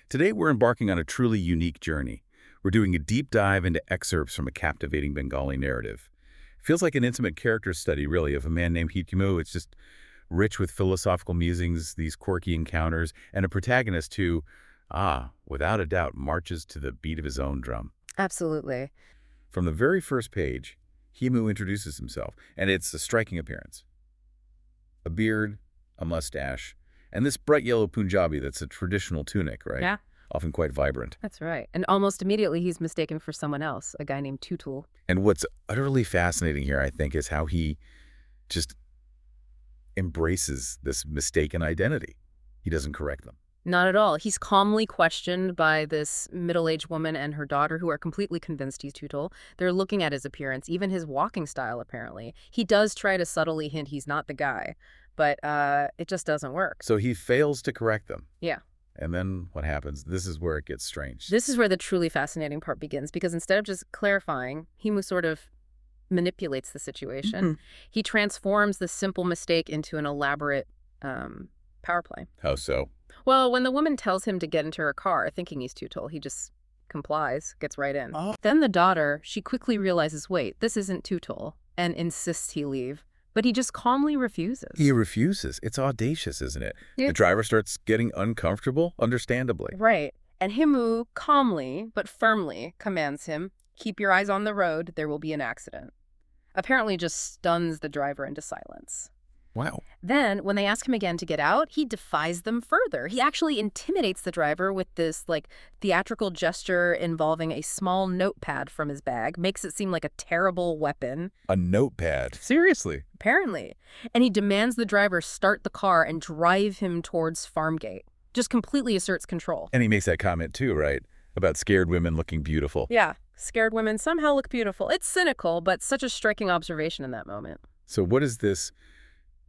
Today, we're embarking on a truly unique journey. We're doing a deep dive into excerpts from a captivating Bengali narrative. Feels like an intimate character study, really, of a man named Himu. It's just rich with philosophical musings, these quirky encounters, and a protagonist who, without a doubt, marches to the beat of his own drum. Absolutely. From the very first page, Himu introduces himself, and it's a striking appearance. A beard, a mustache, and this bright yellow Punjabi that's a traditional tunic, right? Yeah, Often quite vibrant. that's right. And almost immediately he's mistaken for someone else, a guy named Tutul. And what's utterly fascinating here, I think, is how he just embraces this mistaken identity. He doesn't correct them. Not at all. He's calmly questioned by this middle-aged woman and her daughter who are completely convinced he's Tutul. They're looking at his appearance, even his walking style, apparently. He does try to subtly hint he's not the guy, but it just doesn't work. So he fails to correct them. Yeah. And then what happens? This is where it gets strange. This is where the truly fascinating part begins, because instead of just clarifying, Himu sort of manipulates the situation. He transforms the simple mistake into an elaborate power play. How so? Well, when the woman tells him to get into her car, thinking he's Tutul, he just complies, gets right in. Oh. Then the daughter, she quickly realizes, wait, this isn't Tutul, and insists he leave. But he just calmly refuses. He refuses. It's audacious, isn't it? Yeah. The driver starts getting uncomfortable, understandably. Right. And Himu calmly but firmly commands him, keep your eyes on the road, there will be an accident. Apparently just stuns the driver into silence. Wow. Then, when they ask him again to get out, he defies them further. He actually intimidates the driver with this, theatrical gesture involving a small notepad from his bag, makes it seem like a terrible weapon. A notepad. Seriously? Apparently. And he demands the driver start the car and drive him towards Farmgate. Just completely asserts control. And he makes that comment too, right? About scared women looking beautiful. Yeah, scared women somehow look beautiful. It's cynical, but such a striking observation in that moment. So what is this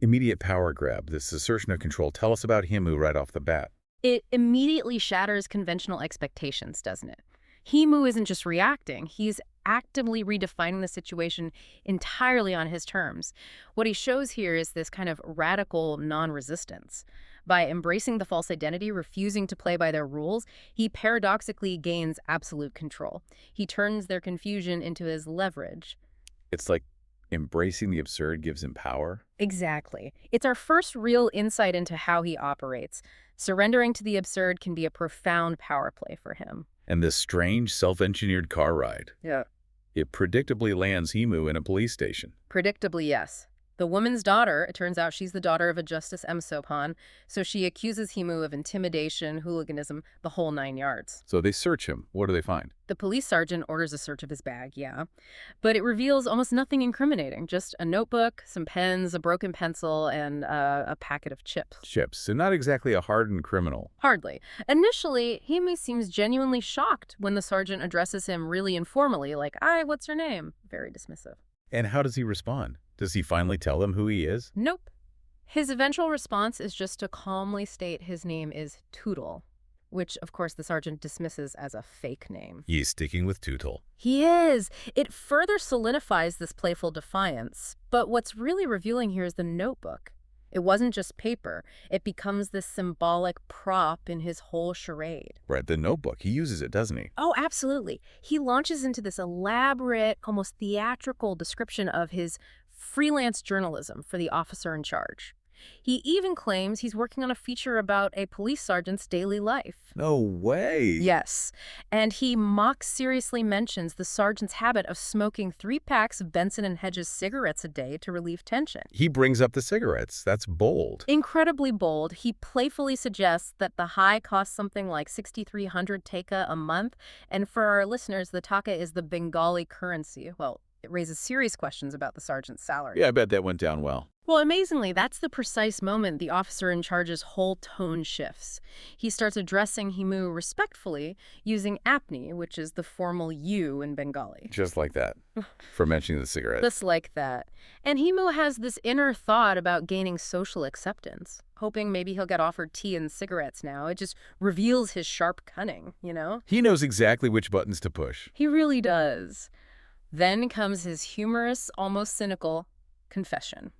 immediate power grab, this assertion of control? Tell us about Himu right off the bat. It immediately shatters conventional expectations, doesn't it? Himu isn't just reacting, he's actively redefining the situation entirely on his terms. What he shows here is this kind of radical non-resistance. By embracing the false identity, refusing to play by their rules, he paradoxically gains absolute control. He turns their confusion into his leverage. It's like embracing the absurd gives him power. Exactly. It's our first real insight into how he operates. Surrendering to the absurd can be a profound power play for him. And this strange, self-engineered car ride. Yeah. It predictably lands Himu in a police station. Predictably, yes. The woman's daughter, it turns out she's the daughter of a Justice M. Sopan, so she accuses Himu of intimidation, hooliganism, the whole 9 yards. So they search him. What do they find? The police sergeant orders a search of his bag, yeah. But it reveals almost nothing incriminating, just a notebook, some pens, a broken pencil, and a packet of chips. Chips. So not exactly a hardened criminal. Hardly. Initially, Himu seems genuinely shocked when the sergeant addresses him really informally, like, "Hi, what's your name?" Very dismissive. And how does he respond? Does he finally tell them who he is? Nope. His eventual response is just to calmly state his name is Tutul, which, of course, the sergeant dismisses as a fake name. He's sticking with Tutul. He is. It further solidifies this playful defiance. But what's really revealing here is the notebook. It wasn't just paper. It becomes this symbolic prop in his whole charade. Right, the notebook. He uses it, doesn't he? Oh, absolutely. He launches into this elaborate, almost theatrical description of his freelance journalism for the officer in charge. He even claims he's working on a feature about a police sergeant's daily life. No way. Yes, and he mock-seriously mentions the sergeant's habit of smoking 3 packs of Benson and Hedges cigarettes a day to relieve tension. He brings up the cigarettes. That's bold. Incredibly bold, he playfully suggests that the high costs something like 6,300 taka a month, and for our listeners, the taka is the Bengali currency. Well, it raises serious questions about the sergeant's salary. Yeah, I bet that went down well. Well, amazingly, that's the precise moment the officer in charge's whole tone shifts. He starts addressing Himu respectfully, using apni, which is the formal you in Bengali. Just like that. For mentioning the cigarette. Just like that. And Himu has this inner thought about gaining social acceptance, hoping maybe he'll get offered tea and cigarettes now. It just reveals his sharp cunning, you know? He knows exactly which buttons to push. He really does. Then comes his humorous, almost cynical confession.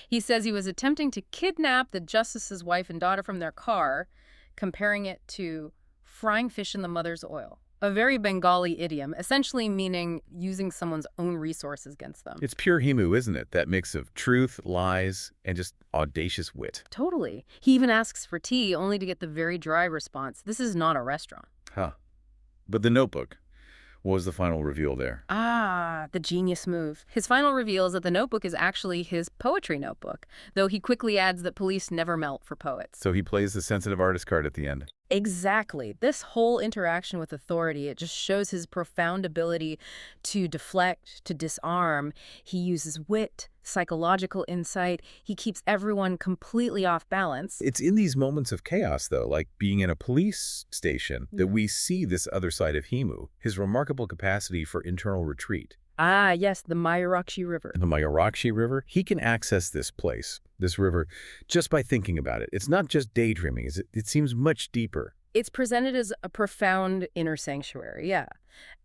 He says he was attempting to kidnap the justice's wife and daughter from their car, comparing it to frying fish in the mother's oil. A very Bengali idiom, essentially meaning using someone's own resources against them. It's pure Himu, isn't it? That mix of truth, lies, and just audacious wit. Totally. He even asks for tea, only to get the very dry response, "This is not a restaurant." Huh. But the notebook, what was the final reveal there? Ah, the genius move. His final reveal is that the notebook is actually his poetry notebook, though he quickly adds that police never melt for poets. So he plays the sensitive artist card at the end. Exactly. This whole interaction with authority, it just shows his profound ability to deflect, to disarm. He uses wit, psychological insight. He keeps everyone completely off balance. It's in these moments of chaos, though, like being in a police station, that we see this other side of Himu, his remarkable capacity for internal retreat. Ah, yes, the Moyurakkhi River. The Moyurakkhi River, he can access this place, this river, just by thinking about it. It's not just daydreaming. It seems much deeper. It's presented as a profound inner sanctuary, yeah.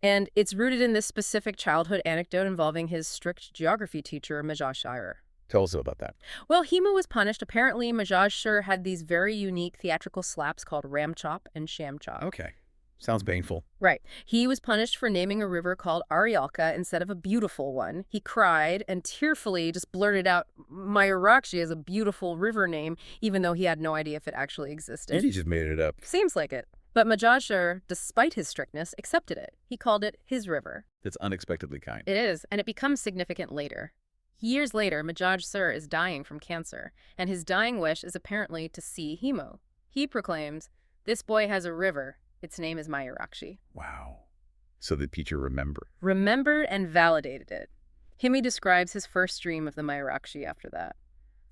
And it's rooted in this specific childhood anecdote involving his strict geography teacher, Majashire. Tell us about that. Well, Himu was punished. Apparently, Majashire had these very unique theatrical slaps called ram chop and sham chop. Okay. Sounds painful. Right. He was punished for naming a river called Aryalka instead of a beautiful one. He cried and tearfully just blurted out Moyurakkhi as a beautiful river name, even though he had no idea if it actually existed. He just made it up. Seems like it. But Majashir, despite his strictness, accepted it. He called it his river. That's unexpectedly kind. It is, and it becomes significant later. Years later, Majashir is dying from cancer, and his dying wish is apparently to see Himu. He proclaims, "This boy has a river. Its name is Moyurakkhi." Wow. So the teacher Remembered and validated it. Himi describes his first dream of the Moyurakkhi after that.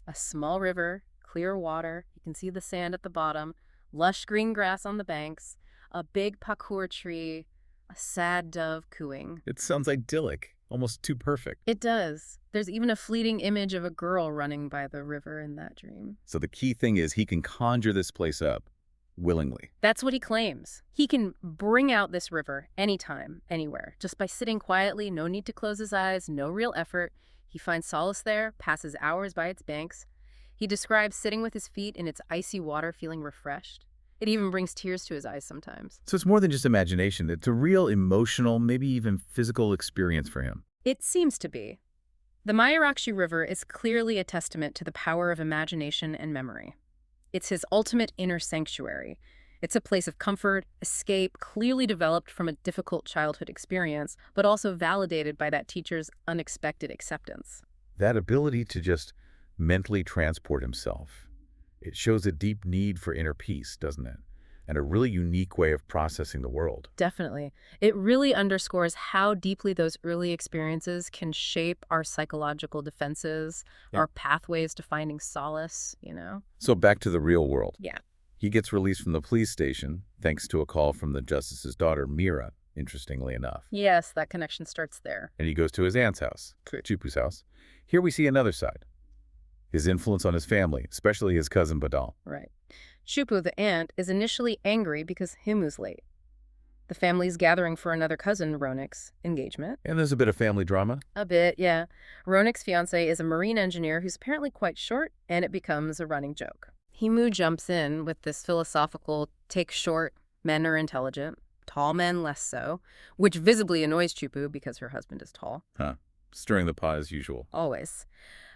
A small river, clear water, you can see the sand at the bottom, lush green grass on the banks, a big pakur tree, a sad dove cooing. It sounds idyllic, almost too perfect. It does. There's even a fleeting image of a girl running by the river in that dream. So the key thing is he can conjure this place up willingly. That's what he claims. He can bring out this river anytime, anywhere, just by sitting quietly, no need to close his eyes, no real effort. He finds solace there, passes hours by its banks. He describes sitting with his feet in its icy water, feeling refreshed. It even brings tears to his eyes sometimes. So it's more than just imagination. It's a real emotional, maybe even physical experience for him. It seems to be. The Moyurakkhi River is clearly a testament to the power of imagination and memory. It's his ultimate inner sanctuary. It's a place of comfort, escape, clearly developed from a difficult childhood experience, but also validated by that teacher's unexpected acceptance. That ability to just mentally transport himself. It shows a deep need for inner peace, doesn't it? And a really unique way of processing the world. Definitely. It really underscores how deeply those early experiences can shape our psychological defenses, our pathways to finding solace, you know? So back to the real world. Yeah. He gets released from the police station thanks to a call from the justice's daughter, Mira, interestingly enough. Yes, that connection starts there. And he goes to his aunt's house, Chupu's house. Here we see another side. His influence on his family, especially his cousin Badal. Right. Chupu, the aunt, is initially angry because Himu's late. The family's gathering for another cousin, Ronek's, engagement. And there's a bit of family drama. A bit, yeah. Ronek's fiancé is a marine engineer who's apparently quite short, and it becomes a running joke. Himu jumps in with this philosophical, take short, men are intelligent, tall men less so, which visibly annoys Chupu because her husband is tall. Huh. Stirring the pot as usual. Always.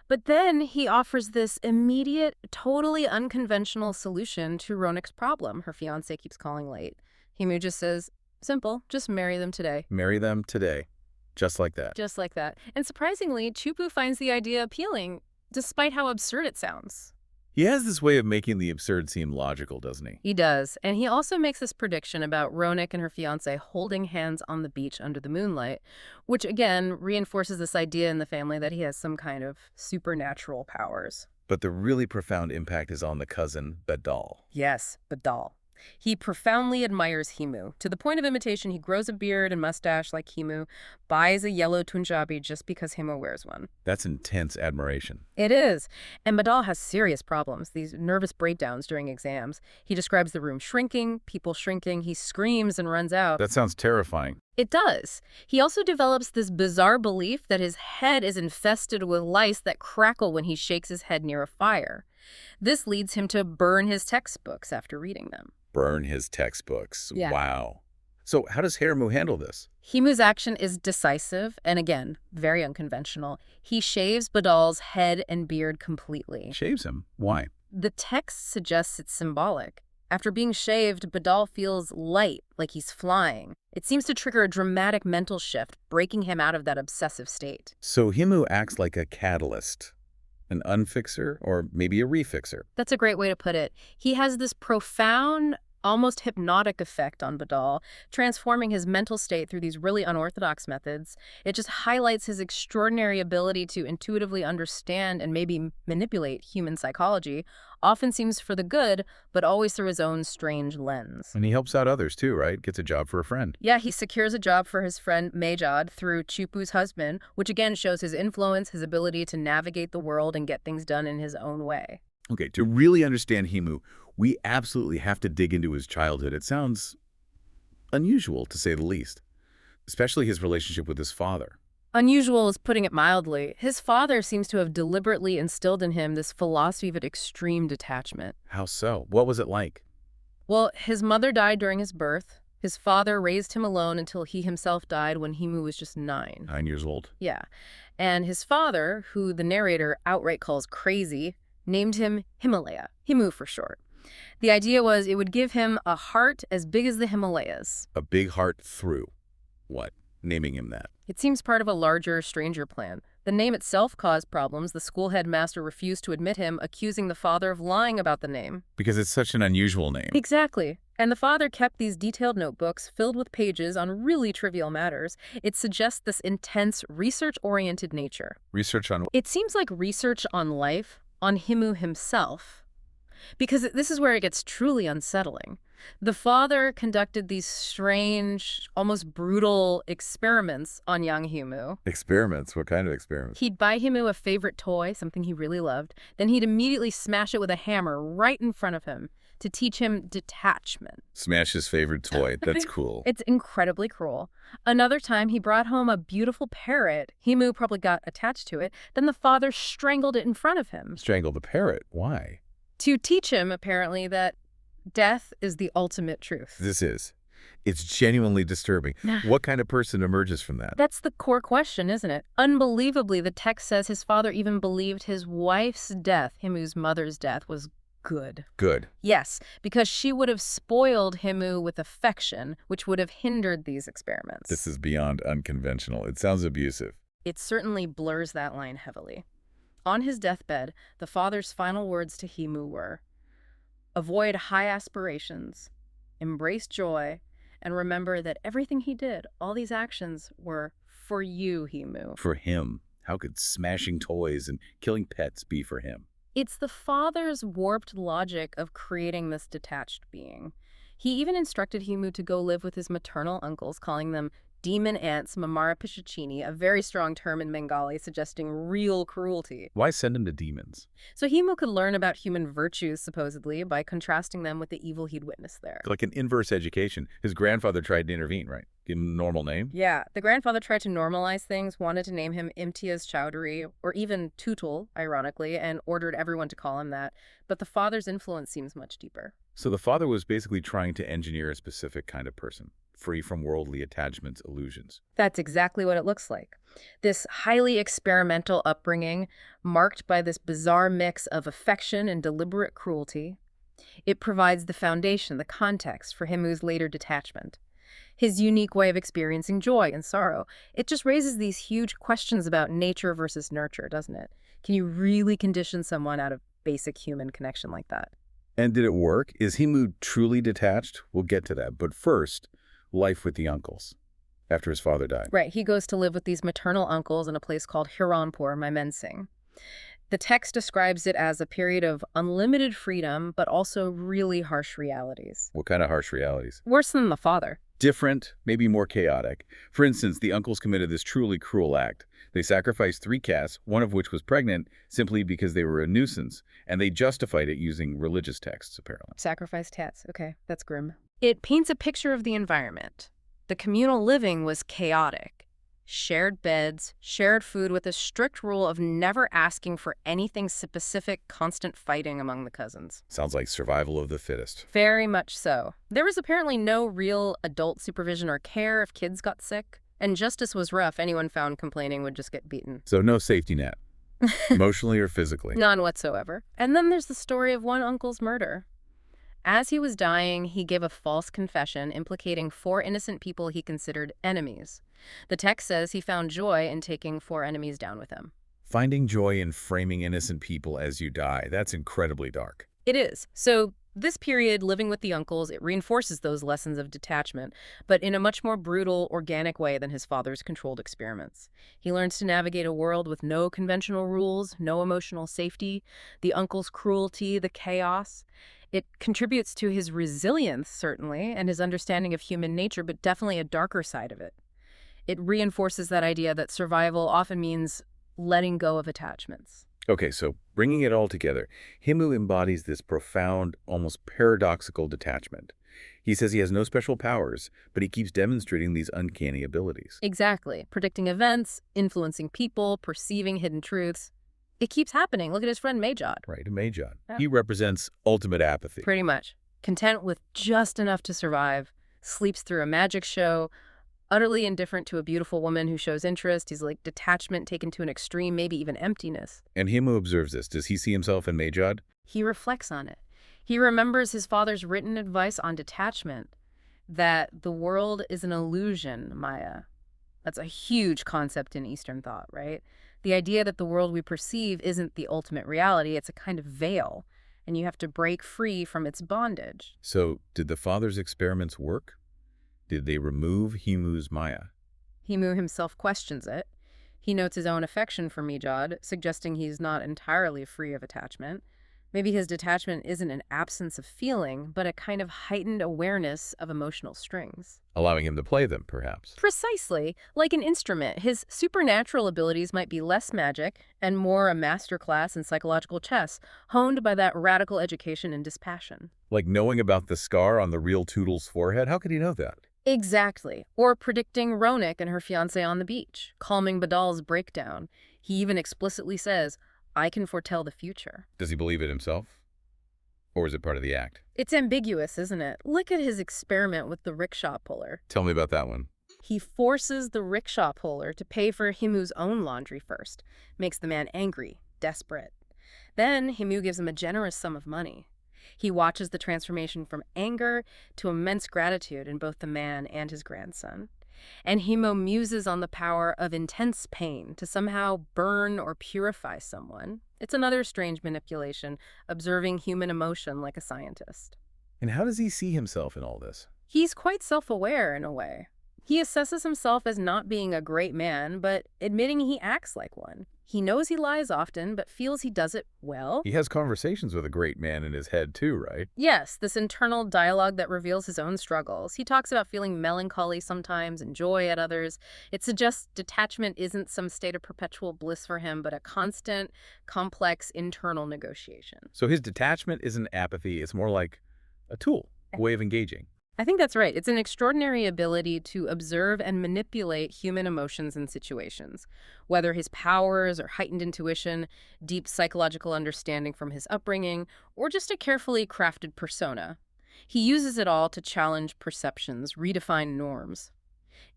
But then he offers this immediate, totally unconventional solution to Ronek's problem. Her fiancé keeps calling late. Himu just says, simple, just marry them today. Marry them today. Just like that. Just like that. And surprisingly, Chupu finds the idea appealing, despite how absurd it sounds. He has this way of making the absurd seem logical, doesn't he? He does. And he also makes this prediction about Ronek and her fiancé holding hands on the beach under the moonlight, which again reinforces this idea in the family that he has some kind of supernatural powers. But the really profound impact is on the cousin, Badal. Yes, Badal. He profoundly admires Himu. To the point of imitation, he grows a beard and mustache like Himu, buys a yellow Punjabi just because Himu wears one. That's intense admiration. It is. And Badal has serious problems, these nervous breakdowns during exams. He describes the room shrinking, people shrinking. He screams and runs out. That sounds terrifying. It does. He also develops this bizarre belief that his head is infested with lice that crackle when he shakes his head near a fire. This leads him to burn his textbooks after reading them. Burn his textbooks. Yeah. Wow. So how does Himu handle this? Himu's action is decisive and, again, very unconventional. He shaves Badal's head and beard completely. Shaves him. Why? The text suggests it's symbolic. After being shaved, Badal feels light, like he's flying. It seems to trigger a dramatic mental shift, breaking him out of that obsessive state. So Himu acts like a catalyst, an unfixer, or maybe a refixer. That's a great way to put it. He has this profound, almost hypnotic effect on Badal, transforming his mental state through these really unorthodox methods. It just highlights his extraordinary ability to intuitively understand and maybe manipulate human psychology, often seems for the good, but always through his own strange lens. And he helps out others too, right? Gets a job for a friend. Yeah, he secures a job for his friend Mejad through Chupu's husband, which again shows his influence, his ability to navigate the world and get things done in his own way. Okay, to really understand Himu, we absolutely have to dig into his childhood. It sounds unusual, to say the least, especially his relationship with his father. Unusual is putting it mildly. His father seems to have deliberately instilled in him this philosophy of extreme detachment. How so? What was it like? Well, his mother died during his birth. His father raised him alone until he himself died when Himu was just 9. 9 years old. Yeah. And his father, who the narrator outright calls crazy, named him Himalaya, Himu for short. The idea was it would give him a heart as big as the Himalayas. A big heart through. What? Naming him that. It seems part of a larger stranger plan. The name itself caused problems. The school headmaster refused to admit him, accusing the father of lying about the name. Because it's such an unusual name. Exactly. And the father kept these detailed notebooks filled with pages on really trivial matters. It suggests this intense, research-oriented nature. Research on... It seems like research on life, on Himu himself, because this is where it gets truly unsettling. The father conducted these strange, almost brutal experiments on young Himu. Experiments? What kind of experiments? He'd buy Himu a favorite toy, something he really loved. Then he'd immediately smash it with a hammer right in front of him to teach him detachment. Smash his favorite toy. That's cool. It's incredibly cruel. Another time, he brought home a beautiful parrot. Himu probably got attached to it. Then the father strangled it in front of him. Strangled the parrot? Why? To teach him, apparently, that death is the ultimate truth. This is. It's genuinely disturbing. What kind of person emerges from that? That's the core question, isn't it? Unbelievably, the text says his father even believed his wife's death, Himu's mother's death, was good. Good. Yes, because she would have spoiled Himu with affection, which would have hindered these experiments. This is beyond unconventional. It sounds abusive. It certainly blurs that line heavily. On his deathbed, the father's final words to Himu were, "Avoid high aspirations, embrace joy, and remember that everything he did, all these actions, were for you, Himu." For him. How could smashing toys and killing pets be for him? It's the father's warped logic of creating this detached being. He even instructed Himu to go live with his maternal uncles, calling them demon aunts, mamara pichachini, a very strong term in Bengali suggesting real cruelty. Why send him to demons? So Himu could learn about human virtues, supposedly, by contrasting them with the evil he'd witnessed there. Like an inverse education. His grandfather tried to intervene, right? Give him a normal name? Yeah, the grandfather tried to normalize things, wanted to name him Imtiaz Chowdhury, or even Tutul, ironically, and ordered everyone to call him that. But the father's influence seems much deeper. So the father was basically trying to engineer a specific kind of person, free from worldly attachments, illusions. That's exactly what it looks like. This highly experimental upbringing, marked by this bizarre mix of affection and deliberate cruelty, it provides the foundation, the context for Himu's later detachment. His unique way of experiencing joy and sorrow. It just raises these huge questions about nature versus nurture, doesn't it? Can you really condition someone out of basic human connection like that? And did it work? Is Himu truly detached? We'll get to that. But first, life with the uncles after his father died. Right. He goes to live with these maternal uncles in a place called Hiranpur, Mymensingh. The text describes it as a period of unlimited freedom, but also really harsh realities. What kind of harsh realities? Worse than the father. Different, maybe more chaotic. For instance, the uncles committed this truly cruel act. They sacrificed 3 cats, one of which was pregnant, simply because they were a nuisance, and they justified it using religious texts, apparently. Sacrificed cats. Okay, that's grim. It paints a picture of the environment. The communal living was chaotic. Shared beds, shared food with a strict rule of never asking for anything specific, constant fighting among the cousins. Sounds like survival of the fittest. Very much so. There was apparently no real adult supervision or care if kids got sick. And justice was rough. Anyone found complaining would just get beaten. So no safety net, emotionally or physically. None whatsoever. And then there's the story of one uncle's murder. As he was dying, he gave a false confession implicating 4 innocent people he considered enemies. The text says he found joy in taking 4 enemies down with him. Finding joy in framing innocent people as you die, that's incredibly dark. It is. So this period, living with the uncles, it reinforces those lessons of detachment, but in a much more brutal, organic way than his father's controlled experiments. He learns to navigate a world with no conventional rules, no emotional safety, the uncle's cruelty, the chaos. It contributes to his resilience, certainly, and his understanding of human nature, but definitely a darker side of it. It reinforces that idea that survival often means letting go of attachments. Okay, so bringing it all together, Himu embodies this profound, almost paradoxical detachment. He says he has no special powers, but he keeps demonstrating these uncanny abilities. Exactly. Predicting events, influencing people, perceiving hidden truths. It keeps happening. Look at his friend Majod. Right, Majod. Yeah. He represents ultimate apathy. Pretty much. Content with just enough to survive, sleeps through a magic show, utterly indifferent to a beautiful woman who shows interest. He's like detachment taken to an extreme, maybe even emptiness. And Himu observes this. Does he see himself in Majod? He reflects on it. He remembers his father's written advice on detachment, that the world is an illusion, Maya. That's a huge concept in Eastern thought, right? The idea that the world we perceive isn't the ultimate reality, it's a kind of veil, and you have to break free from its bondage. So, did the father's experiments work? Did they remove Himu's Maya? Himu himself questions it. He notes his own affection for Mijad, suggesting he's not entirely free of attachment. Maybe his detachment isn't an absence of feeling, but a kind of heightened awareness of emotional strings. Allowing him to play them, perhaps. Precisely. Like an instrument, his supernatural abilities might be less magic and more a masterclass in psychological chess, honed by that radical education in dispassion. Like knowing about the scar on the real Toodle's forehead? How could he know that? Exactly. Or predicting Ronik and her fiancé on the beach, calming Badal's breakdown. He even explicitly says, I can foretell the future. Does he believe it himself? Or is it part of the act? It's ambiguous, isn't it? Look at his experiment with the rickshaw puller. Tell me about that one. He forces the rickshaw puller to pay for Himu's own laundry first. Makes the man angry, desperate. Then Himu gives him a generous sum of money. He watches the transformation from anger to immense gratitude in both the man and his grandson. And Himu muses on the power of intense pain to somehow burn or purify someone. It's another strange manipulation, observing human emotion like a scientist. And how does he see himself in all this? He's quite self-aware in a way. He assesses himself as not being a great man, but admitting he acts like one. He knows he lies often, but feels he does it well. He has conversations with a great man in his head too, right? Yes, this internal dialogue that reveals his own struggles. He talks about feeling melancholy sometimes and joy at others. It suggests detachment isn't some state of perpetual bliss for him, but a constant, complex internal negotiation. So his detachment isn't apathy, it's more like a tool, a way of engaging. I think that's right. It's an extraordinary ability to observe and manipulate human emotions and situations. Whether his powers or heightened intuition, deep psychological understanding from his upbringing, or just a carefully crafted persona. He uses it all to challenge perceptions, redefine norms.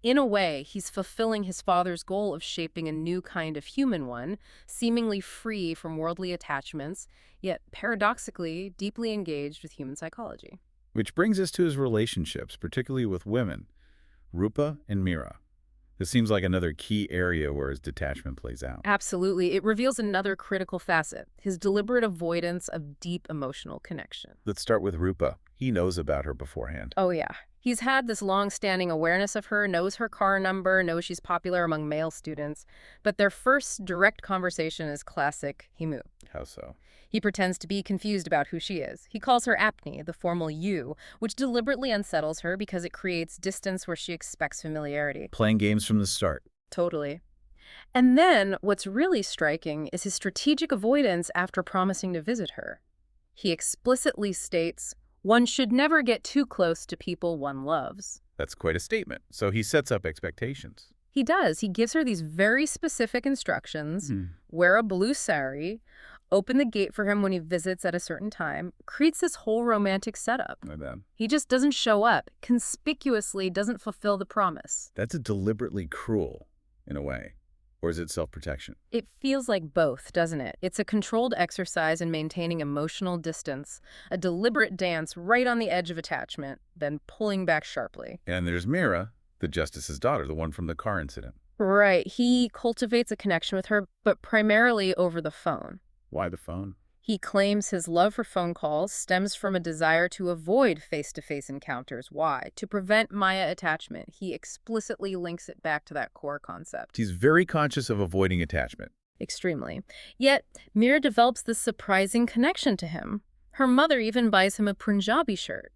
In a way, he's fulfilling his father's goal of shaping a new kind of human one, seemingly free from worldly attachments, yet paradoxically deeply engaged with human psychology. Which brings us to his relationships, particularly with women, Rupa and Mira. This seems like another key area where his detachment plays out. Absolutely. It reveals another critical facet, his deliberate avoidance of deep emotional connection. Let's start with Rupa. He knows about her beforehand. Oh, yeah. He's had this long-standing awareness of her, knows her car number, knows she's popular among male students. But their first direct conversation is classic Himu. How so? He pretends to be confused about who she is. He calls her Apni, the formal you, which deliberately unsettles her because it creates distance where she expects familiarity. Playing games from the start. Totally. And then, what's really striking is his strategic avoidance after promising to visit her. He explicitly states, one should never get too close to people one loves. That's quite a statement. So he sets up expectations. He does. He gives her these very specific instructions: Hmm. wear a blue sari, open the gate for him when he visits at a certain time, creates this whole romantic setup. My bad. He just doesn't show up, conspicuously doesn't fulfill the promise. That's a deliberately cruel, in a way. Or is it self-protection? It feels like both, doesn't it? It's a controlled exercise in maintaining emotional distance, a deliberate dance right on the edge of attachment, then pulling back sharply. And there's Mira, the justice's daughter, the one from the car incident. Right, he cultivates a connection with her, but primarily over the phone. Why the phone? He claims his love for phone calls stems from a desire to avoid face-to-face encounters. Why? To prevent Maya attachment. He explicitly links it back to that core concept. He's very conscious of avoiding attachment. Extremely. Yet, Mira develops this surprising connection to him. Her mother even buys him a Punjabi shirt.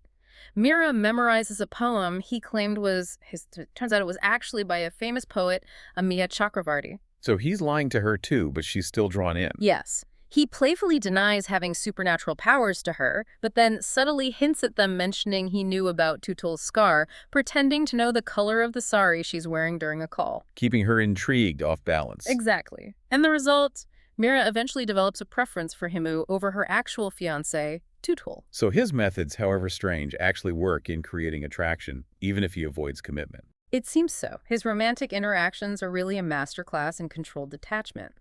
Mira memorizes a poem he claimed was his. Turns out it was actually by a famous poet, Amiya Chakravarti. So he's lying to her too, but she's still drawn in. Yes. He playfully denies having supernatural powers to her, but then subtly hints at them, mentioning he knew about Tutul's scar, pretending to know the color of the sari she's wearing during a call. Keeping her intrigued, off balance. Exactly. And the result? Mira eventually develops a preference for Himu over her actual fiancé, Tutul. So his methods, however strange, actually work in creating attraction, even if he avoids commitment. It seems so. His romantic interactions are really a masterclass in controlled detachment.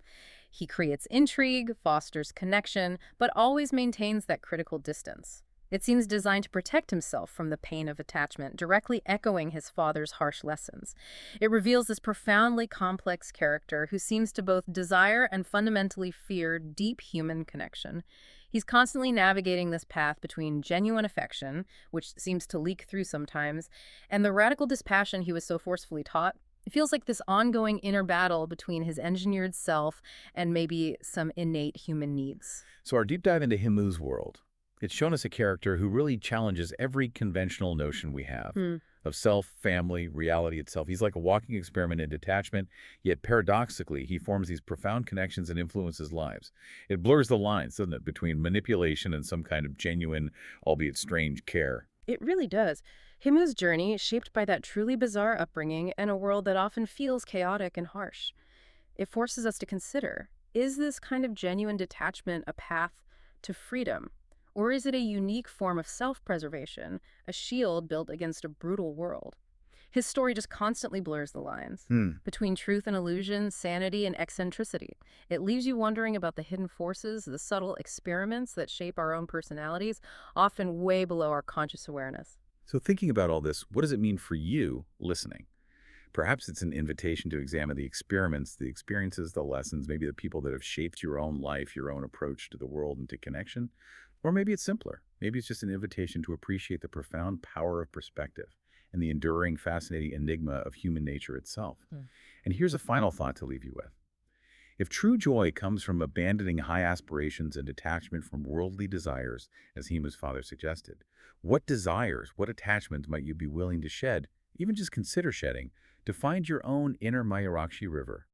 He creates intrigue, fosters connection, but always maintains that critical distance. It seems designed to protect himself from the pain of attachment, directly echoing his father's harsh lessons. It reveals this profoundly complex character who seems to both desire and fundamentally fear deep human connection. He's constantly navigating this path between genuine affection, which seems to leak through sometimes, and the radical dispassion he was so forcefully taught. It feels like this ongoing inner battle between his engineered self and maybe some innate human needs. So our deep dive into Himu's world, it's shown us a character who really challenges every conventional notion we have of self, family, reality itself. He's like a walking experiment in detachment, yet paradoxically, he forms these profound connections and influences lives. It blurs the lines, doesn't it, between manipulation and some kind of genuine, albeit strange, care. It really does. Himu's journey is shaped by that truly bizarre upbringing and a world that often feels chaotic and harsh. It forces us to consider, is this kind of genuine detachment a path to freedom? Or is it a unique form of self-preservation, a shield built against a brutal world? His story just constantly blurs the lines between truth and illusion, sanity and eccentricity. It leaves you wondering about the hidden forces, the subtle experiments that shape our own personalities, often way below our conscious awareness. So thinking about all this, what does it mean for you listening? Perhaps it's an invitation to examine the experiments, the experiences, the lessons, maybe the people that have shaped your own life, your own approach to the world and to connection. Or maybe it's simpler. Maybe it's just an invitation to appreciate the profound power of perspective and the enduring, fascinating enigma of human nature itself. And here's a final thought to leave you with. If true joy comes from abandoning high aspirations and detachment from worldly desires, as Himu's father suggested, what desires, what attachments might you be willing to shed, even just consider shedding, to find your own inner Moyurakkhi river?